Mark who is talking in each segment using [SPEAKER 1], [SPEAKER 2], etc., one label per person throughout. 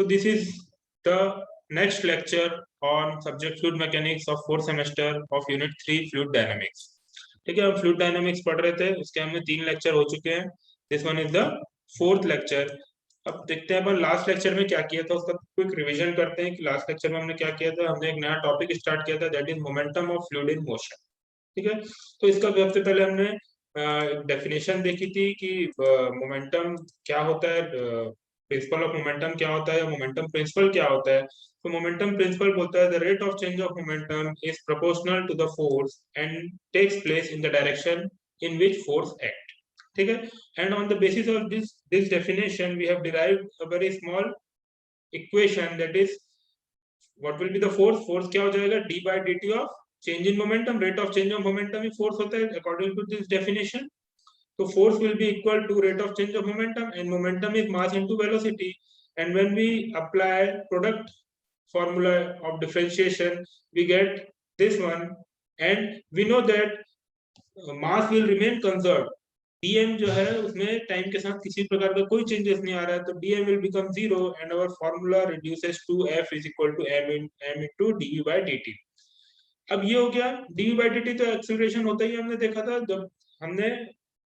[SPEAKER 1] So this is the next lecture on subject fluid mechanics of fourth semester of unit 3 fluid dynamics. ठीक है, हम fluid dynamics पढ़ रहे थे, उसके हमने 3 लेक्चर हो चुके हैं. This one is the fourth lecture. अब देखते हैं अपन लास्ट लेक्चर में क्या किया था, उसका क्विक रिवीजन करते हैं कि लास्ट लेक्चर में हमने क्या किया था. हमने एक नया टॉपिक स्टार्ट किया था, that is momentum of fluid in motion. ठीक है, तो इसका सबसे पहले हमने डेफिनेशन देखी थी कि मोमेंटम क्या होता है, प्रिंसिपल ऑफ मोमेंटम क्या होता है, मोमेंटम प्रिंसिपल क्या होता है. तो मोमेंटम प्रिंसिपल बोलता है the rate of change of momentum is proportional to the force and takes place in the direction in which force act. ठीक है, and on the basis of this definition we have derived a very small equation, that is what will be the force. Force क्या हो जाएगा, d by dt of change in momentum. Rate of change of momentum ही force होता है according to this definition. So force will be equal to rate of change of momentum, and momentum is mass into velocity. And when we apply product formula of differentiation, we get this one, and we know that mass will remain conserved. dm जो है उसमें time के साथ किसी प्रकार का कोई changes नहीं आ रहा है, तो dm will become 0 and our formula reduces to f is equal to m into dv by dt. अब ये हो गया dv by dt, तो एक्सेलरेशन होता ही हमने देखा था जब हमने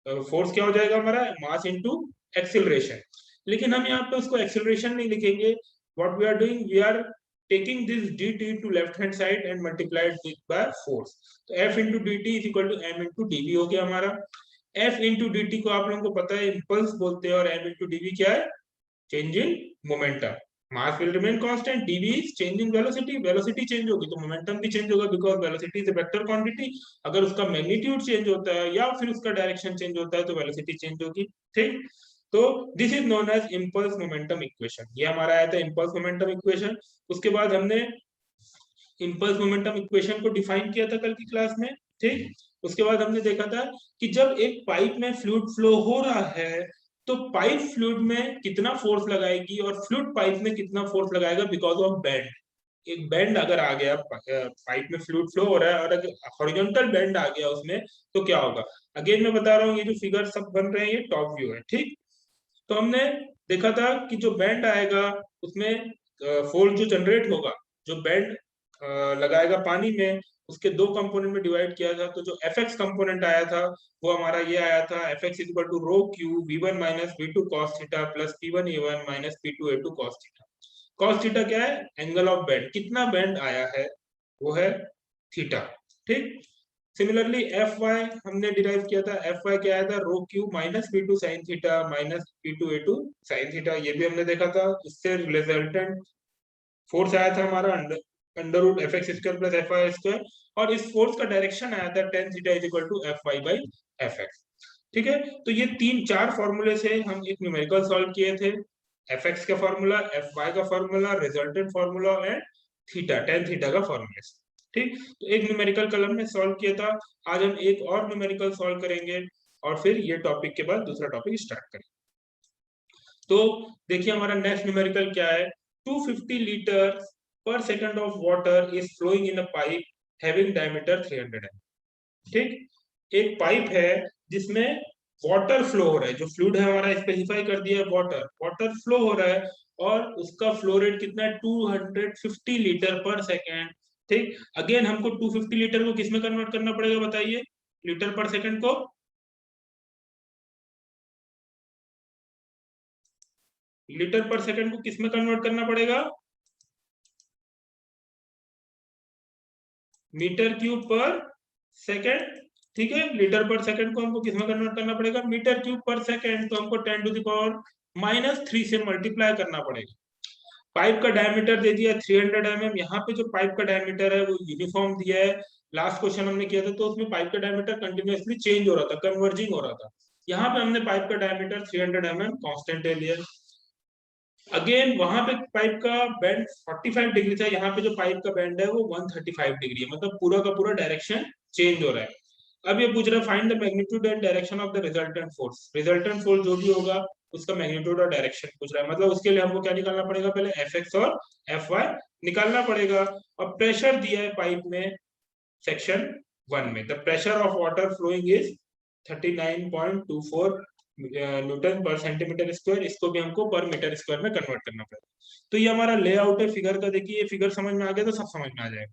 [SPEAKER 1] फोर्स क्या हो जाएगा हमारा, मास इनटू एक्सेलरेशन. लेकिन हम यहाँ पे उसको एक्सेलरेशन नहीं लिखेंगे. What we are doing, we are taking this dt to left hand side and multiplied it by force. तो f into dt is equal to m into dv हो गया हमारा. f into dt को आप लोगों को पता है इंपल्स बोलते हैं, और m into dv क्या है, change in momentum. mass will remain constant, dv is change in velocity. velocity change होगी तो momentum भी change होगा, because velocity is a vector quantity. अगर उसका magnitude change होता है या फिर उसका direction change होता है तो velocity change होगी. ठीक, तो this is known as impulse momentum equation. ये हमारा आया था impulse momentum equation. उसके बाद हमने impulse momentum equation को डिफाइन किया था कल की क्लास में. ठीक, उसके बाद हमने देखा था कि जब एक पाइप में फ्लूइड फ्लो हो रहा है तो पाइप फ्लूइड में कितना फोर्स लगाएगी और फ्लूइड पाइप में कितना फोर्स लगाएगा बिकॉज ऑफ बेंड. एक बेंड अगर आ गया, पाइप में फ्लूइड फ्लो हो रहा है और अगर हॉरिजॉन्टल बेंड आ गया उसमें, तो क्या होगा. अगेन मैं बता रहा हूँ, ये जो फिगर सब बन रहे हैं ये टॉप व्यू है. ठीक, तो हमने देखा था कि जो बेंड आएगा उसमें फोर्स जो जनरेट होगा, जो बेंड लगाएगा पानी में, उसके दो कंपोनेंट में डिवाइड किया था. तो जो fx कंपोनेंट आया था वो हमारा ये आया था, fx is equal to rho Q v1 minus v2 cos theta plus p1 a1 minus p2 a2 cos theta. cos theta क्या है, एंगल ऑफ बेंड, कितना बेंड आया है वो है थीटा. ठीक, सिमिलरली fy हमने डिराइव किया था, fy क्या आया था, rho Q minus p2 sin theta minus p2 a2 sin theta. ये भी हमने देखा था. इससे रिजल्टेंट फोर्स आया था हमारा under root fx square plus fy square, और इस फोर्स का डायरेक्शन आया था tan theta is equal to fy by fx. ठीक है, तो ये 3-4 फॉर्मूले से हम एक न्यूमेरिकल सॉल्व किए थे. fx का फॉर्मूला, fy का formula, resultant formula and theta, tan theta का फॉर्मूला. ठीक, तो एक न्यूमेरिकल कल हमने सॉल्व किया था. आज हम एक और न्यूमेरिकल सॉल्व करेंगे और फिर ये टॉपिक के बाद दूसरा टॉपिक स्टार्ट करेंगे. तो देखिए हमारा नेक्स्ट न्यूमेरिकल क्या है. 250 litre per second of water is flowing in a pipe having diameter 300 mm. ठीक, एक पाइप है जिसमें वाटर फ्लो हो रहा है, जो फ्लूइड है हमारा स्पेसिफाई कर दिया है वाटर फ्लो हो रहा है, और उसका फ्लो रेट कितना है, 250 लीटर पर सेकेंड. ठीक, अगेन हमको 250 लीटर को किसमें कन्वर्ट करना पड़ेगा बताइए, लीटर पर सेकेंड को लीटर पर सेकेंड को किसमें कन्वर्ट करना पड़ेगा, मीटर क्यूब पर सेकेंड. ठीक है, लीटर पर सेकेंड को हमको किसमें कन्वर्ट करना पड़ेगा, मीटर क्यूब पर सेकेंड. तो हमको 10 टू द पावर -3 से मल्टीप्लाई करना पड़ेगा. पाइप का डायमीटर दे दिया 300 mm. यहाँ पे जो पाइप का डायमीटर है वो यूनिफॉर्म दिया है. लास्ट क्वेश्चन हमने किया था तो उसमें पाइप का डायमीटर कंटिन्यूअसली चेंज हो रहा था, कन्वर्जिंग हो रहा था. यहाँ पे हमने पाइप का डायमीटर 300 mm कांस्टेंट ले लिया. अगेन वहां पे पाइप का बेंड 45 डिग्री था, यहाँ पे जो पाइप का बेंड है वो 135 डिग्री है, मतलब पूरा का पूरा डायरेक्शन चेंज हो रहा है. अब ये पूछ रहा है find the magnitude and direction of the resultant force. Resultant force जो भी होगा उसका मैग्नीट्यूड और डायरेक्शन पूछ रहा है. मतलब उसके लिए हमको क्या निकालना पड़ेगा, पहले fx और fy निकालना पड़ेगा. और प्रेशर दिया है पाइप में सेक्शन 1 में, the pressure of water following is 39.24 Newton पर सेंटीमीटर स्क्वायर, इसको भी हमको पर मीटर स्क्वायर में कन्वर्ट करना पड़ेगा। तो ये हमारा लेआउट है फिगर का। देखिए ये फिगर समझ में आ गया तो सब समझ में आ जाएगा।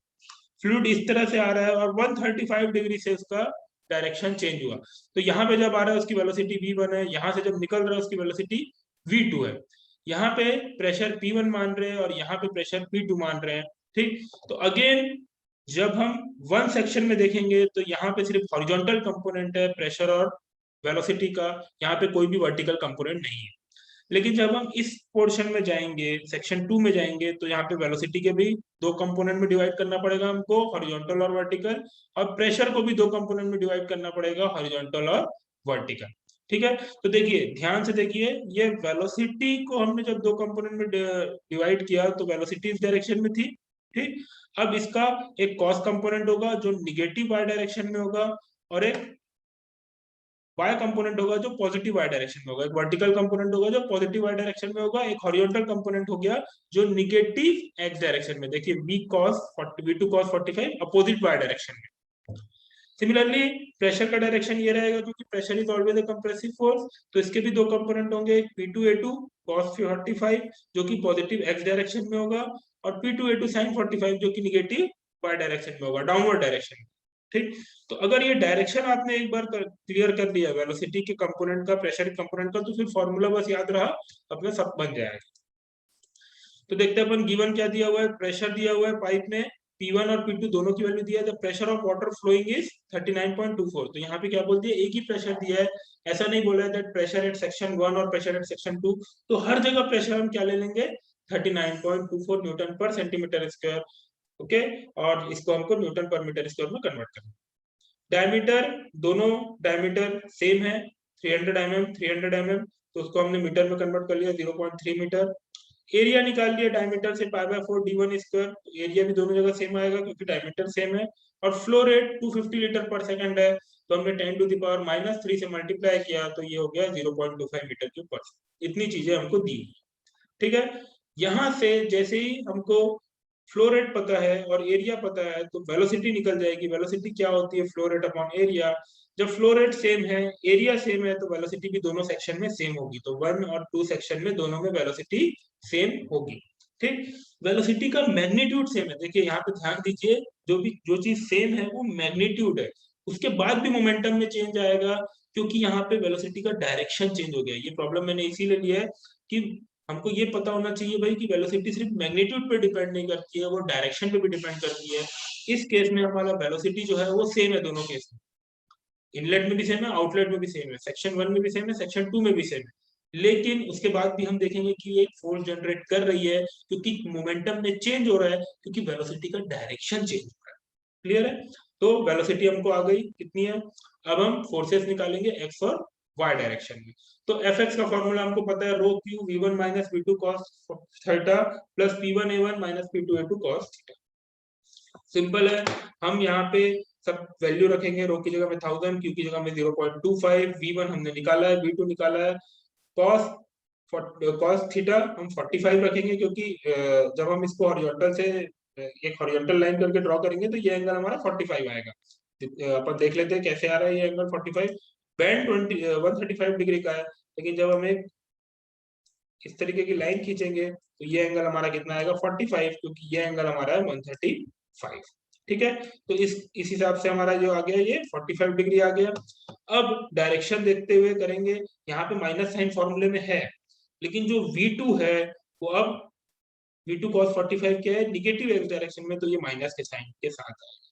[SPEAKER 1] फ्लूइड इस तरह से आ रहा है और 135 डिग्री से उसका डायरेक्शन चेंज हुआ। तो यहाँ पे जब आ रहा है उसकी वेलोसिटी v1 है, यहाँ से जब निकल रहा है उसकी वेलोसिटी v2 है। यहाँ पे प्रेशर p1 मान रहे हैं और यहाँ पे प्रेशर p2 मान रहे हैं। ठीक, तो अगेन जब हम वन सेक्शन में देखेंगे तो यहाँ पे सिर्फ हॉरिजॉन्टल कंपोनेंट है प्रेशर और वेलोसिटी का, यहाँ पे कोई भी वर्टिकल कंपोनेंट नहीं है। लेकिन जब हम इस पोर्शन में जाएंगे, सेक्शन 2 में जाएंगे, तो यहाँ पे वेलोसिटी के भी दो कंपोनेंट में डिवाइड करना पड़ेगा हमको, हॉरिजॉन्टल और वर्टिकल, और प्रेशर को भी दो कंपोनेंट में डिवाइड करना पड़ेगा, हॉरिजॉन्टल और वर्टिकल। ठीक है, तो देखिए ध्यान से देखिए, ये वेलोसिटी को हमने जब दो कंपोनेंट में डिवाइड किया तो वेलोसिटी इस डायरेक्शन में थी। ठीक, अब इसका एक कॉस कंपोनेंट होगा जो निगेटिव वाई डायरेक्शन में होगा, और एक वाई कंपोनेंट होगा जो पॉजिटिव वाई डायरेक्शन में होगा, एक वर्टिकल कंपोनेंट होगा जो पॉजिटिव वाई डायरेक्शन में होगा, एक हॉरिजॉन्टल कंपोनेंट हो गया जो निगेटिव एक्स डायरेक्शन में। देखिए v2 cos 45 opposite Y direction में। सिमिलरली प्रेशर का डायरेक्शन ये रहेगा क्योंकि pressure is always a compressive force, तो इसके भी दो कंपोनेंट होंगे, एक P2A2 cos 45 जो कि पॉजिटिव एक्स डायरेक्शन में होगा, और P2A2 sin 45 जो कि निगेटिव वाई डायरेक्शन में होगा, डाउनवर्ड डायरेक्शन में। ठीक, तो अगर ये डायरेक्शन आपने एक बार क्लियर कर लिया वेलोसिटी के कंपोनेंट का, प्रेशर के कंपोनेंट का, तो फिर फॉर्मूला बस याद रहा, अपना सब बन जाएगा। तो देखते हैं अपन, गिवन क्या दिया हुआ है, प्रेशर दिया हुआ है पाइप में, P1 और P2 दोनों की वैल्यू दिया है। The pressure of water following is 39.24। तो यहाँ पे क्या बोल दिया, एक ही प्रेशर दिया है, ऐसा नहीं बोला है दैट प्रेशर एट सेक्शन 1 और प्रेशर एट सेक्शन 2। तो हर जगह प्रेशर हम क्या ले लेंगे, 39.24 न्यूटन पर सेंटीमीटर स्क्वायर। ओके, और इसको हमको न्यूटन पर मीटर स्क्वायर में कन्वर्ट करना। डायमीटर, दोनों डायमीटर सेम है, 300 mm 300 mm, तो उसको हमने मीटर में कन्वर्ट कर लिया, 0.3 मीटर। एरिया निकाल लिया डायमीटर से π/4 d1 स्क्वायर, एरिया भी दोनों जगह सेम आएगा क्योंकि डायमीटर सेम है। और फ्लो रेट 250 लीटर पर सेकंड है, तो हमने 10⁻³ से मल्टीप्लाई किया, तो ये हो गया 0.25 मीटर क्यूब पर सेकंड। इतनी चीजें हमको दी। ठीक है, यहाँ से जैसे ही हमको फ्लो रेट पता है और एरिया पता है तो वेलोसिटी निकल जाएगी। वेलोसिटी क्या होती है, फ्लो रेट अपॉन एरिया। जब फ्लो रेट सेम है, एरिया सेम है, तो वेलोसिटी भी दोनों सेक्शन में सेम होगी। तो 1 और 2 सेक्शन में दोनों में वेलोसिटी सेम होगी। ठीक, वेलोसिटी का मैग्नीट्यूड सेम है। देखिए यहाँ पे ध्यान दीजिए, जो चीज सेम है वो मैग्नीट्यूड है, उसके बाद भी मोमेंटम में चेंज आएगा क्योंकि यहाँ पे वेलोसिटी का डायरेक्शन चेंज हो गया। ये प्रॉब्लम मैंने इसीलिए लिया है कि हमको ये पता होना चाहिए भाई कि वेलोसिटी सिर्फ मैग्नीट्यूड पे डिपेंड नहीं करती है, वो डायरेक्शन पे भी डिपेंड करती है। इस केस में हमारा वेलोसिटी जो है वो सेम है दोनों केस में, इनलेट में भी सेम है, आउटलेट में भी सेम है, सेक्शन 1 में भी सेम है, सेक्शन 2 में भी सेम है। लेकिन उसके बाद भी हम देखेंगे कि एक फोर्स जनरेट कर रही है क्योंकि मोमेंटम में चेंज हो रहा है, क्योंकि वेलोसिटी का डायरेक्शन चेंज हो रहा है। क्लियर है, तो वेलोसिटी हमको आ गई कितनी है। अब हम फोर्सेस निकालेंगे एक्स और वाई डायरेक्शन में। तो Fx का फॉर्मूला हमको पता है, rho Q v1 minus v2 cos theta plus p1a1 minus p2a2 cos theta. Simple है, हम यहाँ पे सब वैल्यू रखेंगे, रो की जगह में 1000, क्यू की जगह में 0.25, v1 हमने निकाला है, v2 निकाला है, cos cos थीटा हम 45 रखेंगे क्योंकि जब हम इसको हॉरिजॉन्टल से एक हॉरिजॉन्टल लाइन करके ड्रॉ करेंगे तो ये एंगल हमारा 45 आएगा। अपन देख लेते हैं कैसे आ रहा है ये एंगल 45। बैंड 135 डिग्री का है, लेकिन जब हम एक इस तरीके की लाइन खींचेंगे तो ये एंगल हमारा कितना आएगा 45, क्योंकि ये एंगल हमारा है 135। ठीक है, तो इस हिसाब से हमारा जो आ गया ये 45 डिग्री आ गया। अब डायरेक्शन देखते हुए करेंगे, यहाँ पे माइनस साइन फॉर्मूले में है, लेकिन जो V2 है वो अब V2 cos 45 क्या है, निगेटिव एक्स डायरेक्शन में, तो ये माइनस के साइन के साथ आएगा,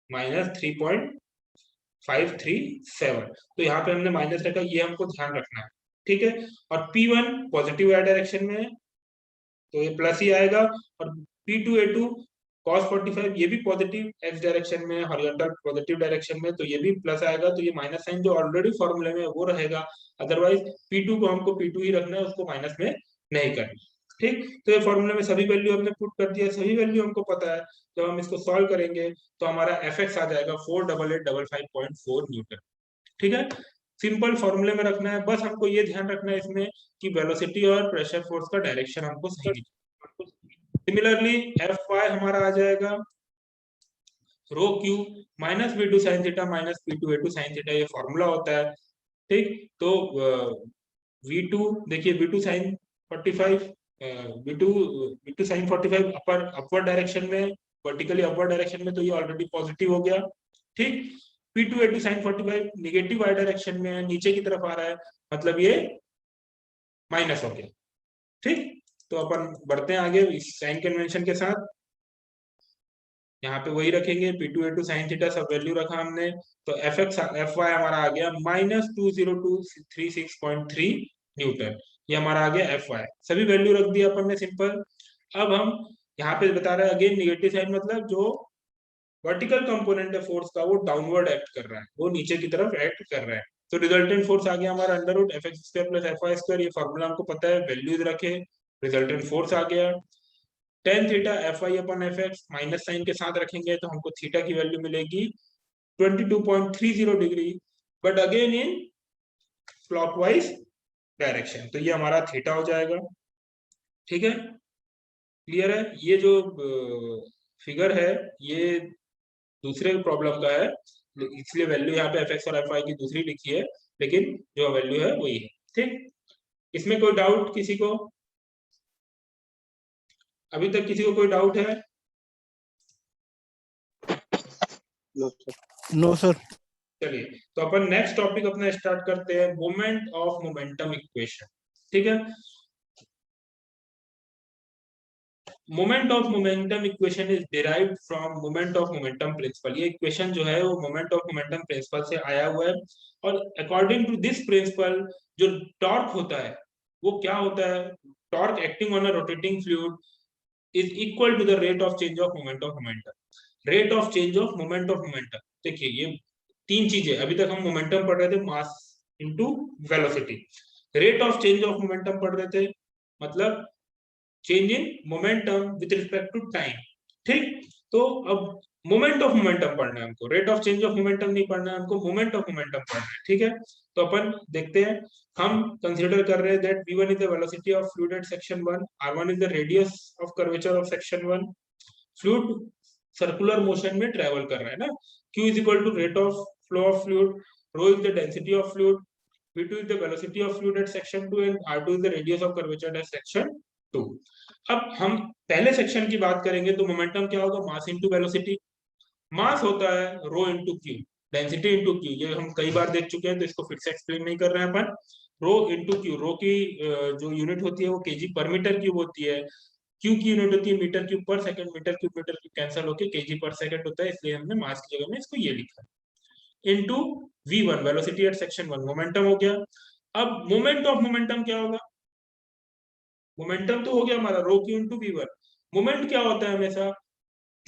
[SPEAKER 1] -3.537। तो यहाँ पे हमने माइनस रखा, ये हमको ध्यान रखना है। ठीक है, और P1 पॉजिटिव वाई डायरेक्शन में है तो ये प्लस ही आएगा, और P2A2 cos 45 ये भी पॉजिटिव एक्स डायरेक्शन में, हॉरिजॉन्टल पॉजिटिव डायरेक्शन में, तो ये भी प्लस आएगा। तो ये माइनस साइन जो ऑलरेडी फॉर्मूले में वो रहेगा, अदरवाइज P2 को हमको P2 ही रखना है, उसको माइनस में नहीं करना। ठीक, तो ये फॉर्मूले में सभी वैल्यू हमने पुट कर दिया, सभी वैल्यू हमको पता है। जब हम इसको सॉल्व करेंगे तो हमारा Fx आ जाएगा 48855.4 न्यूटन। ठीक है, सिंपल फॉर्मूले में रखना है, बस हमको ये ध्यान रखना है इसमें कि वेलोसिटी और प्रेशर फोर्स का डायरेक्शन हमको सही। सिमिलरली Fy हमारा आ जाएगा rho Q minus v2 sine theta minus p2a2 sine theta, ये फॉर्मूला होता है। ठीक, तो V2 देखिए, V2 sine 45, V2 V2 sine 45 upward direction में, वर्टिकली अपवर्ड डायरेक्शन में, तो ये ऑलरेडी पॉजिटिव हो गया। ठीक, P2 A2 sign 45 negative Y direction में है, नीचे की तरफ आ रहा है, मतलब ये माइनस हो गया। ठीक, तो अपन बढ़ते हैं आगे इस साइन कन्वेंशन के साथ। यहाँ पे वही रखेंगे, P2 A2 साइन थीटा सब वैल्यू रखा हमने, तो Fy हमारा आ गया -20236.3 न्यूटन, ये हमारा आ गया Fy, सभी वैल्यू रख दिया अपन ने सिंपल। अब हम यहाँ पे बता रहे हैं अगेन निगेटिव साइन, मतलब जो वर्टिकल कंपोनेंट है फोर्स का वो डाउनवर्ड एक्ट कर रहा है, वो नीचे की तरफ एक्ट कर रहा है। तो रिजल्टेंट फोर्स आ गया हमारा √fx² + fy², ये फॉर्मूला हमको पता है, वैल्यूज रखे, रिजल्टेंट फोर्स आ गया। tan theta Fy/Fx minus sign के साथ रखेंगे तो हमको थीटा की वैल्यू मिलेगी 22.30 degree, but again in clockwise direction, तो ये हमारा थीटा हो जाएगा। ठीक है, क्लियर है? ये जो फिगर है ये दूसरे प्रॉब्लम का है, इसलिए वैल्यू यहाँ पे Fx और Fy की दूसरी लिखी है, लेकिन जो वैल्यू है वही है। ठीक, इसमें कोई डाउट किसी को? अभी तक किसी को कोई डाउट है?
[SPEAKER 2] No sir.
[SPEAKER 1] चलिए, तो अपन नेक्स्ट टॉपिक अपना स्टार्ट करते हैं, मोमेंट ऑफ मोमेंटम इक्वेशन। ठीक है, moment of momentum equation is derived from moment of momentum principle. ये इक्वेशन जो है वो मोमेंट ऑफ मोमेंटम प्रिंसिपल से आया हुआ है, और अकॉर्डिंग टू दिस प्रिंसिपल जो टॉर्क होता है वो क्या होता है, torque acting on a rotating fluid is equal to the rate of change of moment of momentum. Rate of change of moment of momentum, देखिए ये तीन चीजें, अभी तक हम मोमेंटम पढ़ रहे थे, mass into velocity, rate of change of momentum पढ़ रहे थे, मतलब change in momentum with respect to time. ठीक, तो अब मोमेंट ऑफ मोमेंटम पढ़ना है हमको, rate of change of momentum नहीं पढ़ना है हमको, मोमेंट ऑफ मोमेंटम पढ़ना है। ठीक है, तो अपन देखते हैं, हम कंसीडर कर रहे हैं that v1 is the velocity of fluid at section 1, r1 is the radius of curvature of section 1, fluid circular motion में ट्रेवल कर रहा है ना, q is equal to rate of flow of fluid, rho is the density of fluid, v2 is the velocity of fluid at section 2 and r2 is the radius of curvature at section 2। अब हम पहले section की बात करेंगे तो momentum क्या होगा, मास into velocity. Mass होता है rho into Q, density into Q, ये हम कई बार देख चुके हैं तो इसको फिर से एक्सप्लेन नहीं कर रहे हैं अपन। रो इनटू क्यू, रो की जो यूनिट होती है वो केजी पर मीटर क्यूब होती है, क्यू की यूनिट होती है मीटर क्यूब पर सेकंड, मीटर क्यूब कैंसिल होकर केजी पर सेकंड होता है, इसलिए हमने मास की जगह में इसको ये लिखा है, into v1 velocity at section 1, momentum हो गया। अब मोमेंट ऑफ मोमेंटम क्या होगा, मोमेंटम तो हो गया हमारा रो क्यू इनटू v1, मोमेंट क्या होता है, हमेशा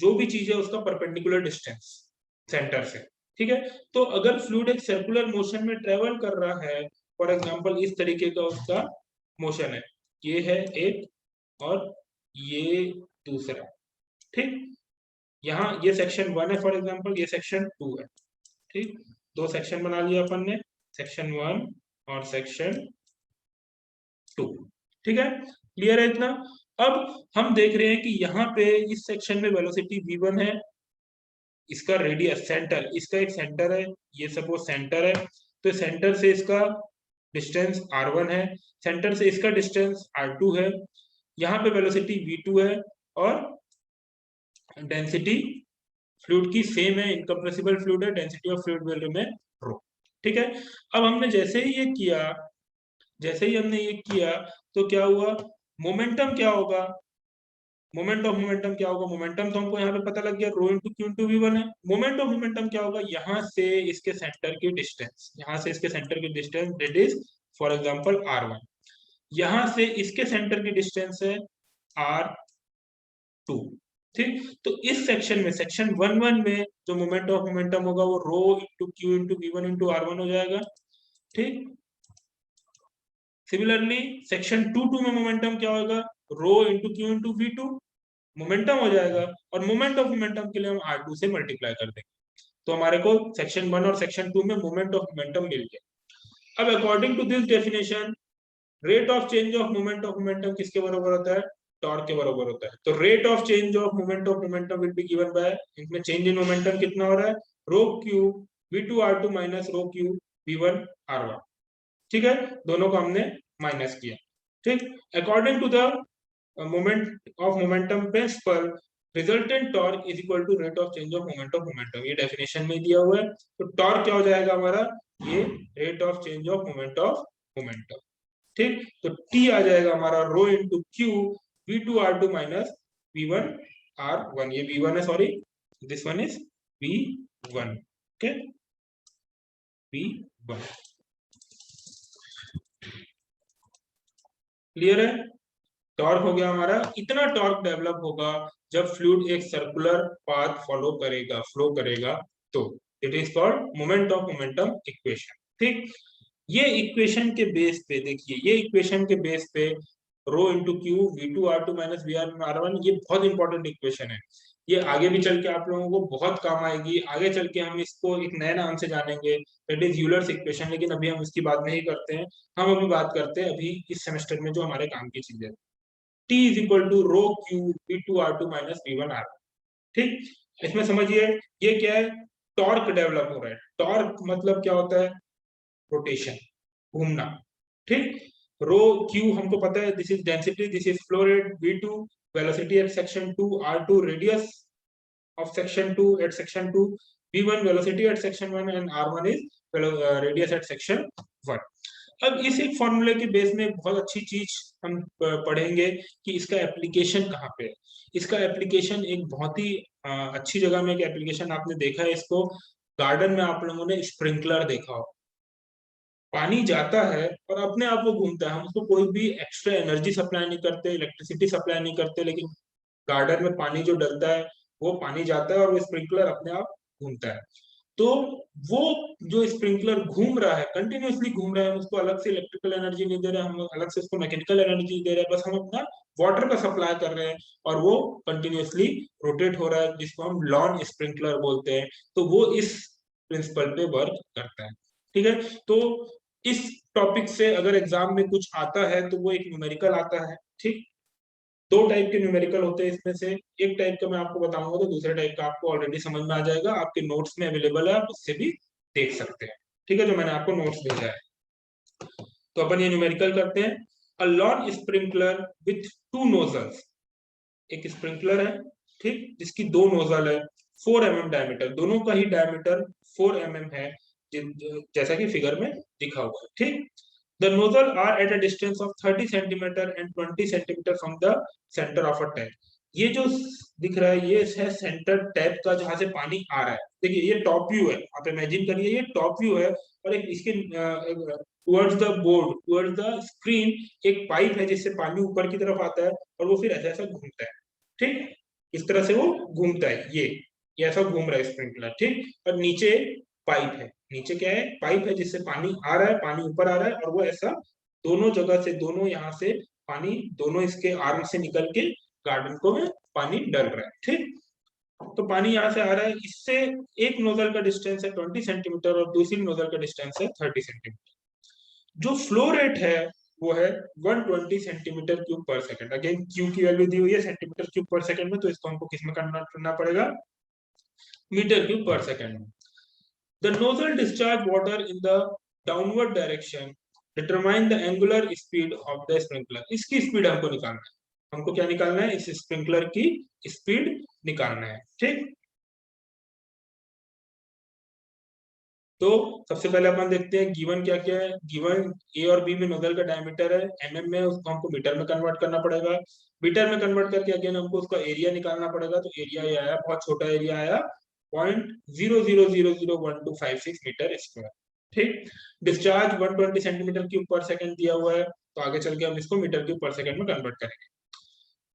[SPEAKER 1] जो भी चीज है उसका परपेंडिकुलर डिस्टेंस सेंटर से। ठीक है, तो अगर फ्लूइड एक सर्कुलर मोशन में ट्रेवल कर रहा है, फॉर एग्जांपल इस तरीके का उसका मोशन है, ये है एक और ये दूसरा। ठीक, यहाँ ये सेक्शन 1 है फॉर एग्जांपल, ये सेक्शन 2 है। ठीक, दो सेक्शन बना लिया अपन ने, सेक्शन 1 और सेक्शन 2। ठीक है, क्लियर है इतना? अब हम देख रहे हैं कि यहाँ पे इस सेक्शन में वेलोसिटी v1 है, इसका रेडियस सेंटर, इसका एक सेंटर है, ये सपोज सेंटर है, तो सेंटर से इसका डिस्टेंस r1 है, सेंटर से इसका डिस्टेंस r2 है, यहाँ पे वेलोसिटी v2 है, और डेंसिटी फ्लूइड की सेम है, इनकम्प्रेसिबल फ्लूइड है, density of fluid will remain rho. ठीक है, अब हमने जैसे ही ये किया, जैसे ही हमने ये किया तो क्या हुआ, मोमेंटम क्या होगा, मोमेंट ऑफ मोमेंटम क्या होगा, मोमेंटम तो हमको यहाँ पे पता लग गया, रो इनटू क्यू इनटू v1 है। मोमेंट ऑफ मोमेंटम क्या होगा, यहाँ से इसके सेंटर की डिस्टेंस, यहाँ से इसके सेंटर की distance that is for example r1, यहाँ से इसके सेंटर की डिस्टेंस है r2। ठीक, तो इस सेक्शन में, सेक्शन 1 में जो मोमेंट ऑफ मोमेंटम होगा वो rho into Q into v1 into r1 हो जाएगा। ठीक, सिमिलरली सेक्शन 2 में मोमेंटम क्या होगा, rho into Q into v2 momentum हो जाएगा, और मोमेंट ऑफ मोमेंटम के लिए हम r2 से मल्टीप्लाई कर देंगे, तो हमारे को सेक्शन 1 और सेक्शन 2 में मोमेंट ऑफ मोमेंटम मिल गया। अब according to this definition, rate of change of moment of momentum किसके बराबर होता है, टॉर्क के बराबर होता है। तो rate of change of momentum will be given by, इसमें चेंज इन मोमेंटम कितना हो रहा है, rho Q v2 r2 minus rho Q v1 r1। ठीक है, दोनों को हमने माइनस किया। ठीक, according to the moment of momentum principle resultant torque is equal to rate of change of moment of momentum, ये डेफिनेशन में दिया हुआ है। तो टॉर्क क्या हो जाएगा हमारा, ये rate of change of moment of momentum. ठीक, तो टी आ जाएगा हमारा rho into Q v2r2 minus v1r1, ये v1 है, sorry this one is v1, okay v1। Clear है, टॉर्क हो गया हमारा। इतना टॉर्क डेवलप होगा जब फ्लूइड एक सर्कुलर पाथ फॉलो करेगा, फ्लो करेगा, तो it is called moment of momentum equation. ठीक, ये इक्वेशन के बेस पे देखिए, ये इक्वेशन के बेस पे rho into Q v2r2 minus v1r1, ये बहुत इंपॉर्टेंट इक्वेशन है। ये आगे भी चल के आप लोगों को बहुत काम आएगी। आगे चल के हम इसको एक नए नाम से जानेंगे, दैट इज यूलर्स इक्वेशन, लेकिन अभी हम इसकी बात नहीं करते हैं। हम अभी बात करते हैं अभी इस सेमेस्टर में जो हमारे काम की चीजें, T is equal to rho Q v2r2 minus v1r। ठीक, इसमें समझिए ये क्या है, टॉर्क डेवलप हो रहा है। टॉर्क मतलब क्या होता है, रोटेशन, घूमना। ठीक, रो क्यू हमको पता है, this is density, this is flow rate, v2 velocity at section 2, r2 radius of section 2 at section 2, v1 velocity at section 1 and r1 is radius at section 1। अब इस एक फॉर्मूले के बेस में बहुत अच्छी चीज हम पढ़ेंगे कि इसका एप्लीकेशन कहाँ पे है। इसका एप्लीकेशन एक बहुत ही अच्छी जगह में एक एप्लीकेशन आपने देखा है, इसको गार्डन में आप लोगों ने स्प्रिंकलर देखा हो। पानी जाता है और अपने आप वो घूमता है, हम उसको कोई भी एक्स्ट्रा एनर्जी सप्लाई नहीं करते, इलेक्ट्रिसिटी सप्लाई नहीं करते, लेकिन गार्डन में पानी जो डलता है वो पानी जाता है और वो स्प्रिंकलर अपने आप घूमता है। तो वो जो स्प्रिंकलर घूम रहा है, कंटिन्यूअसली घूम रहा है, हम उसको अलग से इलेक्ट्रिकल एनर्जी नहीं दे रहे हैं, हम अलग से उसको मैकेनिकल एनर्जी दे रहे हैं, बस हम अपना वाटर का सप्लाई कर रहे हैं और वो कंटिन्यूअसली रोटेट हो रहा है, जिसको हम लॉन स्प्रिंकलर बोलते हैं। तो वो इस प्रिंसिपल पे वर्क करता है। ठीक है, तो इस टॉपिक से अगर एग्जाम में कुछ आता है तो वो एक न्यूमेरिकल आता है। ठीक, दो टाइप के न्यूमेरिकल होते हैं इसमें से, एक टाइप का मैं आपको बताऊंगा तो दूसरे टाइप का आपको ऑलरेडी समझ में आ जाएगा, आपके नोट्स में अवेलेबल है, आप उससे भी देख सकते हैं। ठीक है, जो मैंने आपको नोट्स भेजा है। तो अपन ये न्यूमेरिकल करते हैं। A lawn sprinkler with two nozzles, एक स्प्रिंकलर है, ठीक, जिसकी दो नोजल है, 4 mm डायमीटर, दोनों का ही डायमीटर 4 mm है, जैसा कि फिगर में दिखा हुआ है। ठीक, the nozzle are at a distance of 30 centimeter and 20 centimeter from the center of a tap। ये जो दिख रहा है ये है सेंटर टैप का, जहां से पानी आ रहा है। देखिए ये टॉप व्यू है, आप इमेजिन करिए ये टॉप व्यू है, और एक इसके towards the board, towards the screen एक पाइप है जिससे पानी ऊपर की तरफ आता है और वो फिर ऐसा ऐसा घूमता है। ठीक, इस तरह से वो घूमता है, ये ऐसा घूम रहा है स्प्रिंकलर। ठीक, और नीचे पाइप है, नीचे क्या है, पाइप है जिससे पानी आ रहा है, पानी ऊपर आ रहा है, और वो ऐसा दोनों जगह से, दोनों यहाँ से पानी, दोनों इसके आर्म से निकल के गार्डन को में पानी डल रहा है। ठीक, तो पानी यहाँ से आ रहा है, इससे एक नोजल का डिस्टेंस है 20 सेंटीमीटर और दूसरी नोजल का डिस्टेंस है 30 सेंटीमीटर। जो फ्लो रेट है वो है 120 सेंटीमीटर क्यूब पर सेकंड। अगेन क्यू की वैल्यू दी हुई है सेंटीमीटर क्यूब पर सेकंड में, तो इसको हमको किस में कन्वर्ट करना पड़ेगा, मीटर क्यूब पर सेकंड में। The nozzle discharge water in the downward direction. Determine the angular speed of the sprinkler. इसकी स्पीड हमको निकालना है, हमको क्या निकालना है, इस स्प्रिंकलर की स्पीड निकालना है। ठीक, तो सबसे पहले अपन देखते हैं गिवन क्या क्या है। गिवन ए और बी में नोजल का डायमीटर है एमएम में, उसको हमको मीटर में कन्वर्ट करना पड़ेगा। मीटर में कन्वर्ट करके अगेन हमको उसका एरिया निकालना पड़ेगा, तो एरिया ये आया, बहुत छोटा एरिया आया, 0.000125 मीटर स्क्वायर। ठीक, डिस्चार्ज 120 सेंटीमीटर क्यूब पर सेकंड दिया हुआ है, तो आगे चल के हम इसको मीटर क्यूब पर सेकंड में कन्वर्ट करेंगे।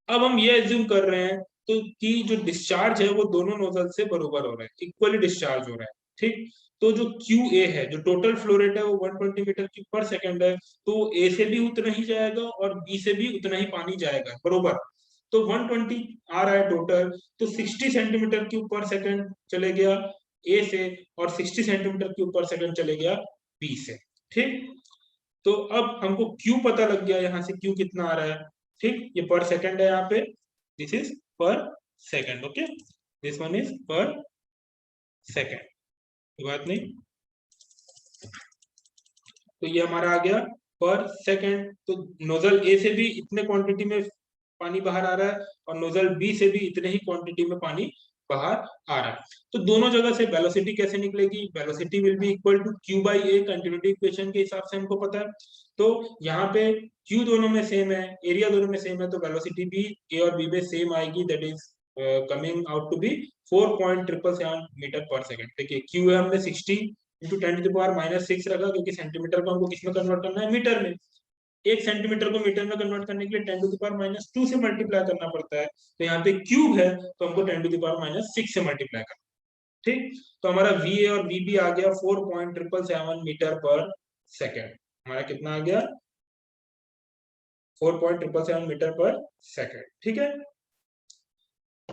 [SPEAKER 1] अब हम ये एज्यूम कर रहे हैं तो कि जो डिस्चार्ज है वो दोनों नोजल से बराबर हो रहा है, इक्वली डिस्चार्ज हो रहा है। ठीक, तो जो क्यू ए है, जो टोटल फ्लो रेट है वो 120 मीटर क्यूब पर सेकंड है, तो ए से भी उतना ही जाएगा और बी से भी उतना ही पानी जाएगा, बरोबर। तो 120 आ रहा है टोटल, तो 60 सेंटीमीटर क्यूब पर सेकंड चले गया ए से, और 60 सेंटीमीटर क्यूब पर सेकंड चले गया बी से। ठीक, तो अब हमको क्यू पता लग गया, यहाँ से क्यू कितना आ रहा है। ठीक, ये पर सेकंड है यहाँ पे, दिस इज पर second, okay, this one is पर सेकंड, कोई बात नहीं। तो ये हमारा आ गया पर सेकेंड। तो नोजल ए से भी इतने क्वांटिटी में पानी बाहर आ रहा है और नोजल बी से भी इतने ही क्वांटिटी में पानी बाहर आ रहा है। तो दोनों जगह से वेलोसिटी कैसे निकलेगी? Velocity will be equal to Q by A, continuity equation के हिसाब से हमको पता है। तो यहाँ पे क्यू दोनों में सेम है, एरिया दोनों में सेम है, तो वेलोसिटी भी ए और बी में सेम आएगी, that is coming out to be 4.777 meter पर सेकेंड। देखिए क्यू है हमने 60 इंटू 10⁻⁻6 रखा, क्योंकि सेंटीमीटर को हमको किसमें कन्वर्ट करना है? मीटर में। 1 सेंटीमीटर को मीटर में कन्वर्ट करने के लिए 10⁻⁻2 से मल्टीप्लाई करना पड़ता है। तो यहाँ पे क्यूब है तो हमको 10⁻⁻6 से मल्टीप्लाई करना। ठीक, तो हमारा वी ए और वी बी आ गया 4.777 मीटर पर सेकेंड। हमारा कितना आ गया? 4.777 मीटर पर सेकेंड। ठीक है,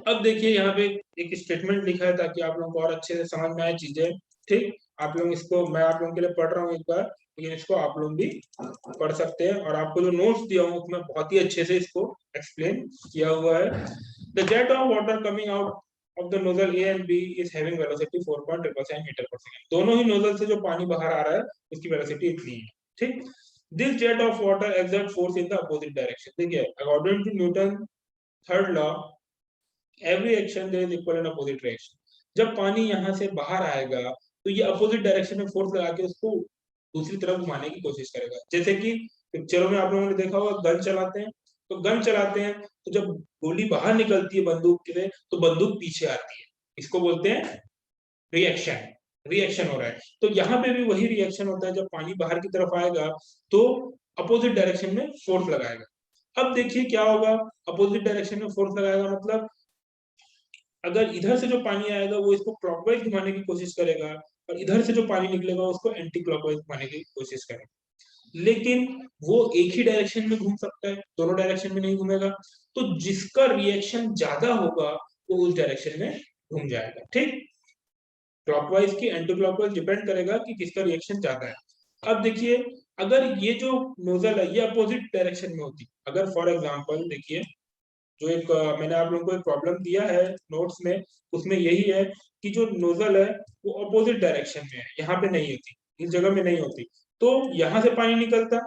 [SPEAKER 1] अब देखिए यहाँ पे एक स्टेटमेंट लिखा है ताकि आप लोगों को और अच्छे से समझ में आए चीजें। ठीक, आप लोग इसको, मैं आप लोगों के लिए पढ़ रहा हूँ एक बार, लेकिन इसको आप लोग भी पढ़ सकते हैं, और आपको जो नोट्स दिया हूँ उसमें बहुत ही अच्छे से इसको एक्सप्लेन किया हुआ है। The jet of water coming out of the nozzle A and B is having velocity 4.777 meter पर सेकंड। दोनों ही नोजल से जो पानी बाहर आ रहा है उसकी वेलोसिटी इतनी है। ठीक, this jet of water exert force in the opposite direction. देखिए according to Newton third law, every action there is equal in opposite direction. जब पानी यहाँ से बाहर आएगा तो ये अपोजिट डायरेक्शन में फोर्स लगा के उसको दूसरी तरफ घुमाने की कोशिश करेगा। जैसे कि पिक्चरों में आप लोगों ने देखा होगा, गन चलाते हैं, तो गन चलाते हैं तो जब गोली बाहर निकलती है बंदूक के तो बंदूक पीछे आती है, इसको बोलते हैं रिएक्शन। रिएक्शन हो रहा है, तो यहाँ पे भी वही रिएक्शन होता है। जब पानी बाहर की तरफ आएगा तो अपोजिट डायरेक्शन में फोर्स लगाएगा। अब देखिए क्या होगा, अपोजिट डायरेक्शन में फोर्स लगाएगा मतलब अगर इधर से जो पानी आएगा वो इसको क्लॉकवाइज घुमाने की कोशिश करेगा, और इधर से जो पानी निकलेगा उसको एंटी क्लॉकवाइज घुमाने की कोशिश करेगा। लेकिन वो एक ही डायरेक्शन में घूम सकता है, दोनों डायरेक्शन में नहीं घूमेगा। तो जिसका रिएक्शन ज्यादा होगा वो उस डायरेक्शन में घूम जाएगा। ठीक, क्लॉकवाइज की एंटी क्लॉकवाइज डिपेंड करेगा कि किसका रिएक्शन ज्यादा है। अब देखिए अगर ये जो नोजल है ये अपोजिट डायरेक्शन में होती, अगर फॉर एग्जांपल देखिए जो एक मैंने आप लोगों को एक प्रॉब्लम दिया है नोट्स में, उसमें यही है कि जो नोजल है वो अपोजिट डायरेक्शन में है, यहाँ पे नहीं होती, इस जगह में नहीं होती। तो यहाँ से पानी निकलता,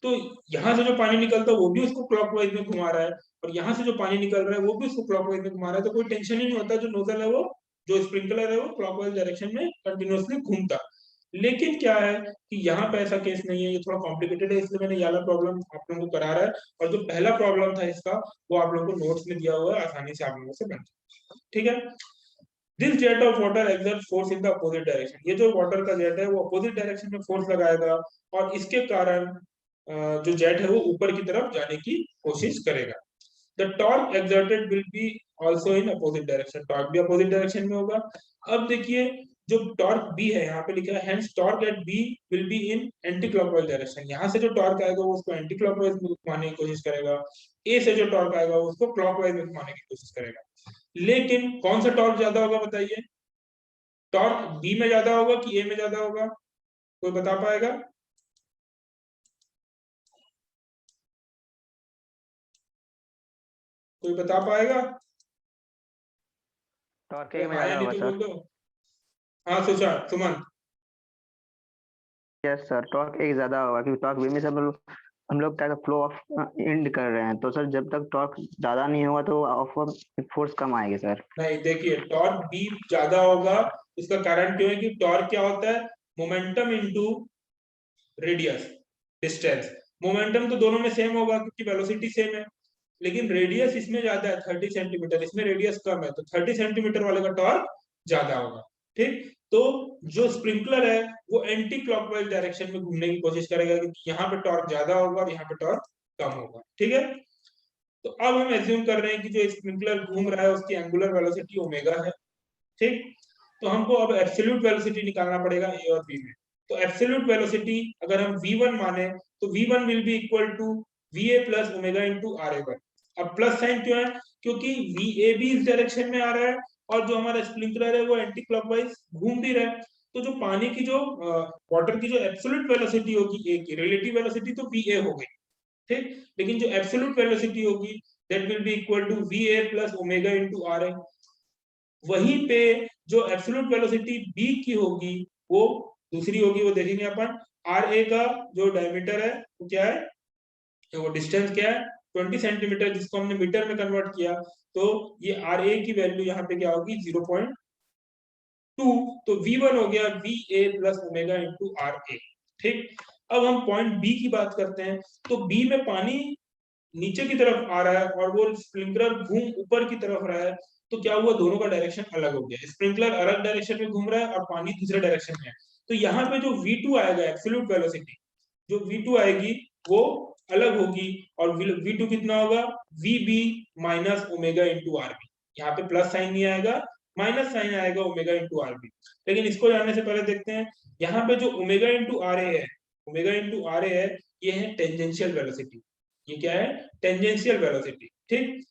[SPEAKER 1] तो यहाँ से जो पानी निकलता वो भी उसको क्लॉकवाइज में घुमा रहा है, और यहाँ से जो पानी निकल रहा है वो भी उसको क्लॉकवाइज में घुमा रहा है। तो कोई टेंशन ही नहीं होता, जो नोजल है वो, जो स्प्रिंकलर है वो क्लॉकवाइज डायरेक्शन में कंटिन्यूअसली घूमता। लेकिन क्या है कि यहाँ पे ऐसा केस नहीं है, ये थोड़ा कॉम्प्लिकेटेड है, इसलिए मैंने ये वाला प्रॉब्लम आप लोगों को करा रहा है। और जो पहला प्रॉब्लम था इसका वो आप लोगों को नोट्स में दिया हुआ है, आसानी से आप लोगों से बन जाए। ठीक है, this jet of water exert force in the opposite direction. ये जो वाटर का जेट है वो अपोजिट डायरेक्शन में फोर्स लगाएगा, और इसके कारण जो जेट है वो ऊपर की तरफ जाने की कोशिश करेगा। The torque exerted will be also in opposite direction, torque भी अपोजिट डायरेक्शन में होगा। अब देखिए जो टॉर्क बी है यहाँ पे लिखा है hence torque at B will be in anti clockwise direction. यहाँ से जो टॉर्क आएगा वो उसको एंटी क्लॉकवाइज में घुमाने की कोशिश करेगा, ए से जो टॉर्क आएगा वो उसको क्लॉकवाइज में घुमाने की कोशिश करेगा। लेकिन कौन सा टॉर्क ज्यादा होगा बताइए? टॉर्क बी में ज्यादा होगा कि ए में ज्यादा होगा? कोई बता पाएगा? कोई बता पाएगा?
[SPEAKER 2] टॉर्क
[SPEAKER 1] कोई
[SPEAKER 2] में
[SPEAKER 1] हाँ या
[SPEAKER 2] ज्यादा
[SPEAKER 1] नहीं
[SPEAKER 2] होगा
[SPEAKER 1] तो
[SPEAKER 2] सर।
[SPEAKER 1] बोल दो। हाँ सुशांत, सुमन।
[SPEAKER 2] यस सर, टॉर्क एक ज्यादा होगा क्योंकि टॉर्क बी में से हम लोग क्या फ्लो ऑफ एंड कर रहे हैं, तो सर जब तक टॉर्क ज्यादा नहीं होगा तो ऑफ फोर्स कम आएगी सर।
[SPEAKER 1] नहीं, देखिए टॉर्क बी ज्यादा होगा, इसका कारण क्यों है कि टॉर्क क्या होता है? Momentum into radius, distance. Momentum तो दोनों में सेम होगा क्योंकि वेलोसिटी सेम है, लेकिन रेडियस इसमें ज्यादा है 30 सेंटीमीटर, इसमें रेडियस कम है, तो 30 सेंटीमीटर वाले का टॉर्क ज्यादा होगा। ठीक, तो जो स्प्रिंकलर है वो एंटी क्लॉकवाइज डायरेक्शन में घूमने की कोशिश करेगा क्योंकि यहाँ पे टॉर्क ज्यादा होगा और यहाँ पे टॉर्क कम होगा। ठीक है, तो अब हम एज्यूम कर रहे हैं कि जो स्प्रिंकलर घूम रहा है उसकी एंगुलर वेलोसिटी ओमेगा है। ठीक, तो हमको अब एब्सोल्यूट वेलोसिटी निकालना पड़ेगा ए और बी में। तो एब्सोल्यूट वेलोसिटी अगर हम v1 माने तो v1 will be equal to va plus omega into r1। अब प्लस साइन क्यों है? क्योंकि va भी इस डायरेक्शन में आ रहा है और जो हमारा स्प्रिंकलर है वो एंटी क्लॉकवाइज घूम भी रहा है। तो जो पानी की जो वाटर की जो एब्सोल्यूट वेलोसिटी होगी ए की, रिलेटिव वेलोसिटी तो va हो गई, ठीक, लेकिन जो एब्सोल्यूट वेलोसिटी होगी that will be equal to va plus omega into r। वहीं पे जो एब्सोल्यूट वेलोसिटी बी की होगी वो दूसरी होगी, वो देखेंगे अपन, आर ए का जो डायमीटर है वो क्या है, तो वो डिस्टेंस क्या है 20 सेंटीमीटर, जिसको हमने मीटर में कन्वर्ट किया, तो ये आर ए की वैल्यू यहाँ पे क्या होगी 0.2, तो V1 हो गया VA plus omega into R A. ठीक, अब हम पॉइंट बी की बात करते हैं, तो बी में पानी नीचे की तरफ आ रहा है और वो स्प्रिंकलर घूम ऊपर की तरफ रहा है, तो क्या हुआ, दोनों का डायरेक्शन अलग हो गया, स्प्रिंकलर अलग डायरेक्शन में घूम रहा है और पानी दूसरे डायरेक्शन में है। तो यहाँ पे जो V2 आएगा एब्सोल्यूट वेलोसिटी, जो V2 आएगी वो अलग होगी, और V2 कितना होगा VB minus omega into RB, यहाँ पे प्लस साइन नहीं आएगा, माइनस साइन आएगा ओमेगा इंटू आरबी। लेकिन इसको जानने से पहले देखते हैं, यहाँ पे जो ओमेगा इंटू आर ए है, ओमेगा इंटू आर ए है, ये है टेंजेंशियल वेलोसिटी, ये क्या है टेंजेंशियल वेलोसिटी। ठीक,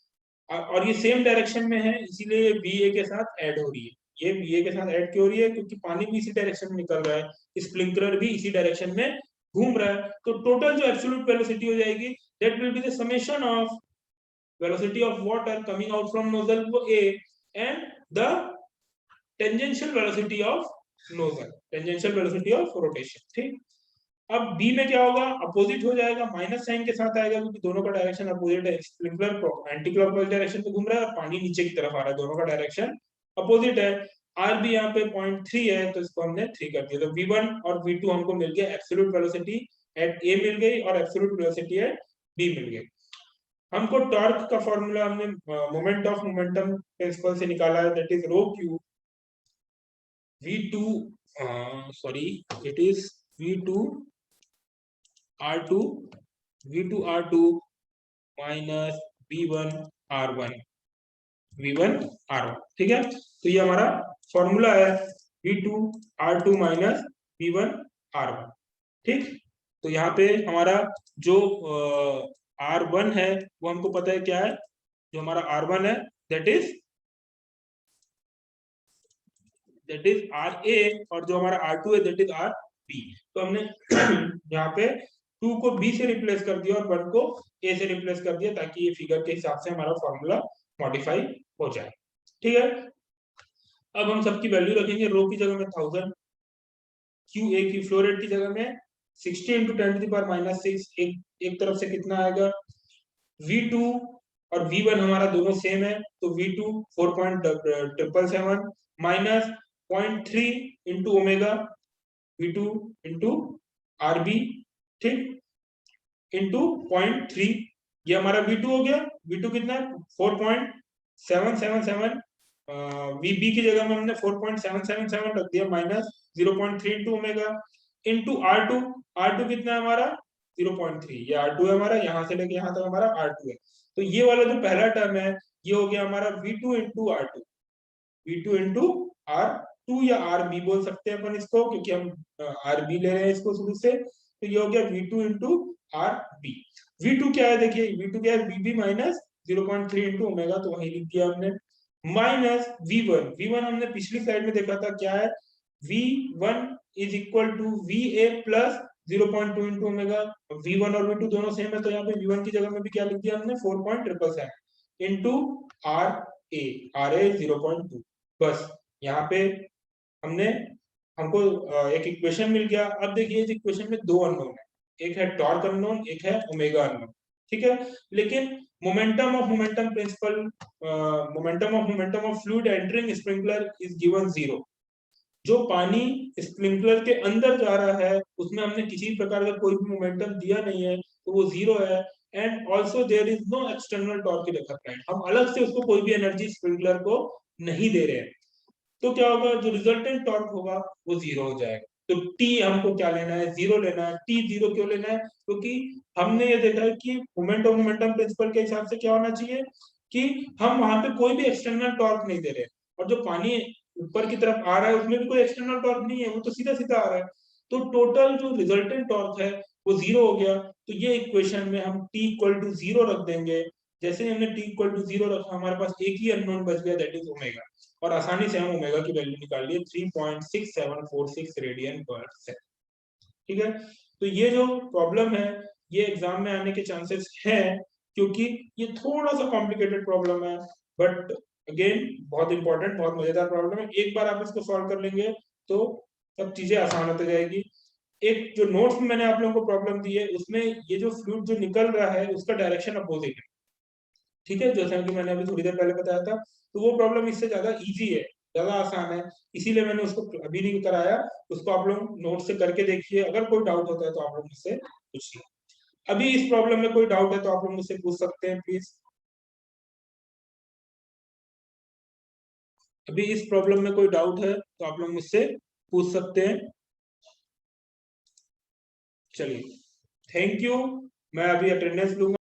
[SPEAKER 1] और ये सेम डायरेक्शन में है, इसीलिए ये बी ए के साथ ऐड हो रही है। ये बी ए के साथ ऐड क्यों हो रही है, क्योंकि पानी भी इसी डायरेक्शन में निकल रहा है, स्प्रिंकलर भी इसी डायरेक्शन में घूम रहा है, तो टोटल जो एब्सोल्यूट वेलोसिटी हो जाएगी that will be the summation of velocity of water coming out from nozzle A and the tangential velocity of nozzle, tangential velocity of rotation। ठीक, अब बी में क्या होगा, अपोजिट हो जाएगा, माइनस साइन के साथ आएगा, क्योंकि दोनों का डायरेक्शन अपोजिट है, स्प्रिंकलर एंटी क्लॉकवाइज डायरेक्शन में घूम रहा है और पानी नीचे की तरफ आ रहा है, दोनों का डायरेक्शन अपोजिट है। आर भी यहाँ पे 0.3 है, तो इसको हमने 3 कर दिया, तो V1 और V2 हमको मिल गया, एब्सोल्यूट वेलोसिटी एट ए मिल गई और एब्सोल्यूट वेलोसिटी एट बी मिल गई। हमको टॉर्क का फॉर्मूला हमने मोमेंट ऑफ मोमेंटम प्रिंसिपल से निकाला है, that is rho Q V2, sorry it is V2 R2 V2 R2 minus V1 R1 V1 R1। ठीक है, तो ये हमारा फॉर्मूला है V2 R2 minus V1 R1। ठीक, तो यहाँ पे हमारा जो R1 है वो हमको पता है क्या है, जो हमारा R1 है दैट इज RA, और जो हमारा R2 है दैट इज RB। तो हमने यहाँ पे 2 को B से रिप्लेस कर दिया और 1 को A से रिप्लेस कर दिया, ताकि ये फिगर के हिसाब से हमारा फॉर्मूला मॉडिफाई हो जाए। ठीक है, अब हम सबकी वैल्यू रखेंगे, रो की जगह में 1000, QA की फ्लो रेट की जगह में 60 इंटू 10⁻⁻6, एक तरफ से कितना आएगा, V2 और V1 हमारा दोनों सेम है, तो V2 4.777 minus 0.3 into omega V2 into RB, ठीक, इंटू 0.3, ये हमारा V2 हो गया। V2 कितना है 4.777, VB की जगह में हमने 4.777 रख दिया, minus 0.3 into omega into R2 कितना है हमारा 0.3, ये R2 है हमारा, यहाँ से लेके यहाँ तक हमारा R2 है। तो ये वाला जो पहला टर्म है ये हो गया हमारा V2 into R2, V2 into R2 या RB बोल सकते हैं अपन इसको, क्योंकि हम RB ले रहे हैं इसको शुरू से, तो ये हो गया V2 इंटू RB। V2 क्या है, देखिए V2 क्या है, VB माइनस 0.3 इंटू ओमेगा, तो वही लिख दिया हमने, माइनस V1 हमने पिछली स्लाइड में देखा था क्या है, V1 is equal to VA plus 0.2 into omega. V1 और V2 दोनों सेम है, तो यहाँ पे V1 की जगह में भी क्या लिख दिया हमने 4.777 इंटू RA 0.2। बस यहाँ पे हमको एक इक्वेशन मिल गया। अब देखिए इस इक्वेशन में दो अननोन है, एक है टॉर्क अननोन, एक है ओमेगा अननोन। ठीक है, लेकिन momentum of momentum principle, momentum of fluid entering sprinkler is given 0। जो पानी स्प्रिंकलर के अंदर जा रहा है उसमें हमने किसी प्रकार का कोई भी मोमेंटम दिया नहीं है, तो वो 0 है। And also there is no external torque in applied, हम अलग से उसको कोई भी एनर्जी स्प्रिंकलर को नहीं दे रहे हैं, तो क्या होगा, जो रिजल्टेंट टॉर्क होगा वो 0 हो जाएगा। तो टी हमको क्या लेना है, 0 लेना है। टी 0 क्यों लेना है, क्योंकि हमने ये देखा है कि मोमेंट ऑफ मोमेंटम प्रिंसिपल के हिसाब से क्या होना चाहिए कि हम वहां पे कोई भी एक्सटर्नल टॉर्क नहीं दे रहे, और जो पानी ऊपर की तरफ आ रहा है उसमें भी कोई एक्सटर्नल टॉर्क नहीं है, वो तो सीधा सीधा आ रहा है, तो टोटल जो रिजल्टेंट टॉर्क है वो 0 हो गया। तो ये इक्वेशन में हम t इक्वल टू 0 रख देंगे। जैसे ही हमने t इक्वल टू 0 रखा, हमारे पास एक ही अननोन बच गया, दैट इज ओमेगा, और आसानी से हम ओमेगा की वैल्यू निकाल लिए 3.6746 रेडियन पर सेकंड। ठीक है, तो ये जो प्रॉब्लम है ये एग्जाम में आने के चांसेस हैं, क्योंकि ये थोड़ा सा कॉम्प्लिकेटेड प्रॉब्लम है, बट अगेन बहुत इंपॉर्टेंट, बहुत मजेदार प्रॉब्लम है। एक बार आप इसको सॉल्व कर लेंगे तो सब चीजें आसान होती जाएगी। एक जो नोट्स में मैंने आप लोगों को प्रॉब्लम दी है उसमें ये जो फ्लूइड जो निकल रहा है उसका डायरेक्शन अपोजिट है, ठीक है, जैसा कि मैंने अभी थोड़ी देर पहले बताया था। तो वो प्रॉब्लम इससे ज्यादा इजी है, ज्यादा आसान है, इसीलिए मैंने उसको अभी नहीं कराया। उसको आप लोग नोट से करके देखिए, अगर कोई डाउट होता है तो आप लोग मुझसे पूछिए। अभी इस प्रॉब्लम में कोई डाउट है तो आप लोग मुझसे पूछ सकते हैं प्लीज। अभी इस प्रॉब्लम में कोई डाउट है तो आप लोग मुझसे पूछ सकते हैं। चलिए, थैंक यू। मैं अभी अटेंडेंस लूंगा।